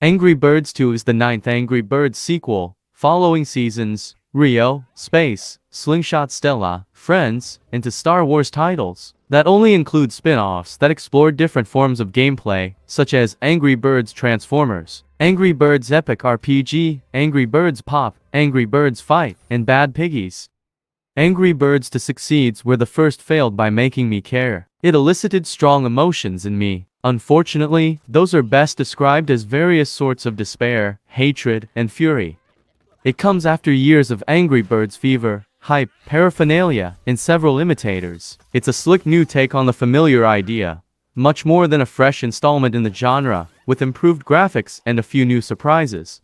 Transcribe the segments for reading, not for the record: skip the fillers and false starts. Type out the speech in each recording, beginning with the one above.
Angry Birds 2 is the ninth Angry Birds sequel, following seasons Rio, Space, Slingshot Stella, Friends, into Star Wars titles that only include spin-offs that explore different forms of gameplay, such as Angry Birds Transformers, Angry Birds Epic RPG, Angry Birds Pop, Angry Birds Fight, and Bad Piggies. Angry Birds 2 succeeds where the first failed by making me care. It elicited strong emotions in me. Unfortunately, those are best described as various sorts of despair, hatred, and fury. It comes after years of Angry Birds fever, hype, paraphernalia, and several imitators. It's a slick new take on the familiar idea, much more than a fresh installment in the genre, with improved graphics and a few new surprises.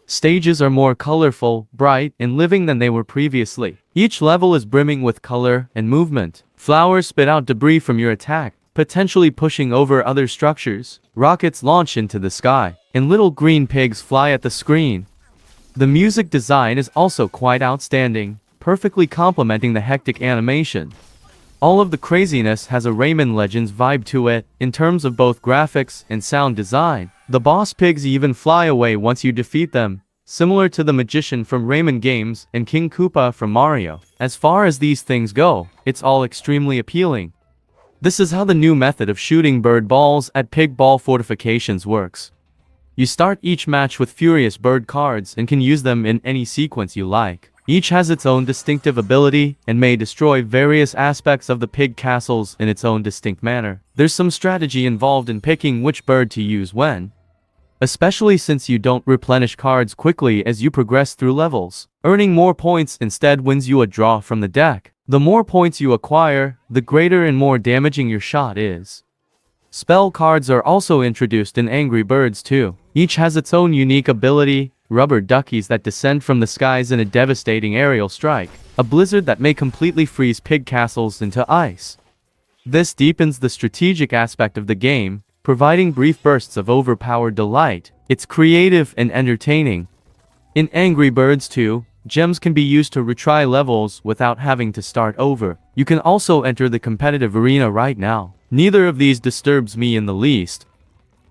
Stages are more colorful, bright, and living than they were previously. Each level is brimming with color and movement. Flowers spit out debris from your attack, potentially pushing over other structures. Rockets launch into the sky, and little green pigs fly at the screen. The music design is also quite outstanding, perfectly complementing the hectic animation. All of the craziness has a Rayman Legends vibe to it, in terms of both graphics and sound design. The boss pigs even fly away once you defeat them, similar to the magician from Rayman games and King Koopa from Mario. As far as these things go, it's all extremely appealing. This is how the new method of shooting bird balls at pig ball fortifications works. You start each match with furious bird cards and can use them in any sequence you like. Each has its own distinctive ability and may destroy various aspects of the pig castles in its own distinct manner. There's some strategy involved in picking which bird to use when, especially since you don't replenish cards quickly as you progress through levels. Earning more points instead wins you a draw from the deck. The more points you acquire, the greater and more damaging your shot is. Spell cards are also introduced in Angry Birds 2. Each has its own unique ability: rubber duckies that descend from the skies in a devastating aerial strike, a blizzard that may completely freeze pig castles into ice. This deepens the strategic aspect of the game, providing brief bursts of overpowered delight. It's creative and entertaining. In Angry Birds 2, gems can be used to retry levels without having to start over. You can also enter the competitive arena right now. Neither of these disturbs me in the least.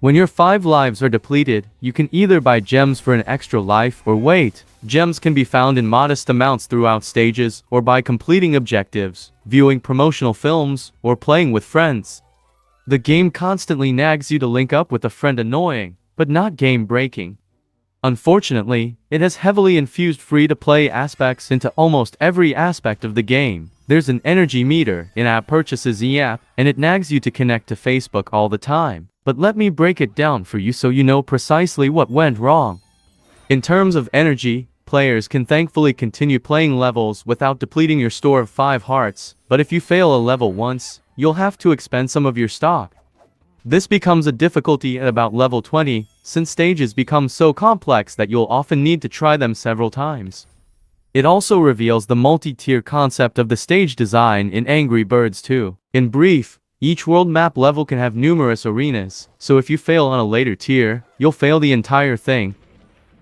When your 5 lives are depleted, you can either buy gems for an extra life or wait. Gems can be found in modest amounts throughout stages, or by completing objectives, viewing promotional films, or playing with friends. The game constantly nags you to link up with a friend, annoying, but not game-breaking. Unfortunately, it has heavily infused free-to-play aspects into almost every aspect of the game. There's an energy meter, in-app purchases e-app, and it nags you to connect to Facebook all the time. But let me break it down for you so you know precisely what went wrong. In terms of energy, players can thankfully continue playing levels without depleting your store of 5 hearts, but if you fail a level once, you'll have to expend some of your stock. This becomes a difficulty at about level 20, since stages become so complex that you'll often need to try them several times. It also reveals the multi-tier concept of the stage design in Angry Birds 2. In brief, each world map level can have numerous arenas, so if you fail on a later tier, you'll fail the entire thing.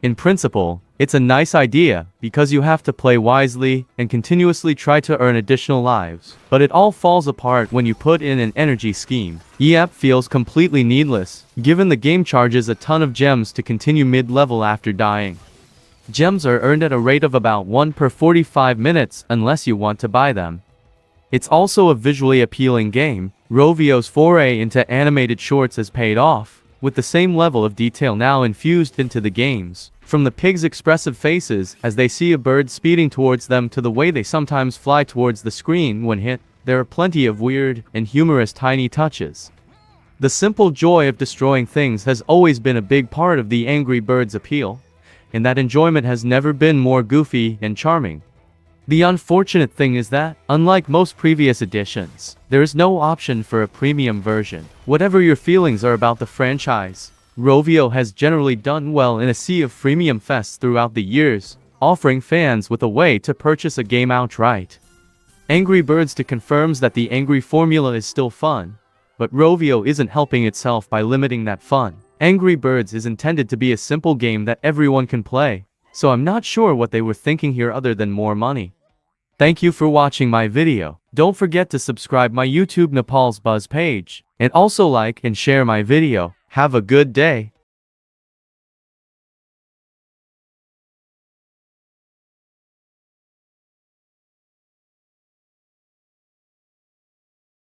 In principle, it's a nice idea, because you have to play wisely and continuously try to earn additional lives. But it all falls apart when you put in an energy scheme. E-app feels completely needless, given the game charges a ton of gems to continue mid-level after dying. Gems are earned at a rate of about 1 per 45 minutes unless you want to buy them. It's also a visually appealing game. Rovio's foray into animated shorts has paid off, with the same level of detail now infused into the games. From the pigs' expressive faces as they see a bird speeding towards them to the way they sometimes fly towards the screen when hit, there are plenty of weird and humorous tiny touches. The simple joy of destroying things has always been a big part of the Angry Birds appeal, and that enjoyment has never been more goofy and charming. The unfortunate thing is that, unlike most previous editions, there is no option for a premium version. Whatever your feelings are about the franchise, Rovio has generally done well in a sea of freemium fests throughout the years, offering fans with a way to purchase a game outright. Angry Birds 2 confirms that the Angry formula is still fun, but Rovio isn't helping itself by limiting that fun. Angry Birds is intended to be a simple game that everyone can play, so I'm not sure what they were thinking here other than more money. Thank you for watching my video. Don't forget to subscribe my YouTube Nepal's Buzz page, and also like and share my video. Have a good day.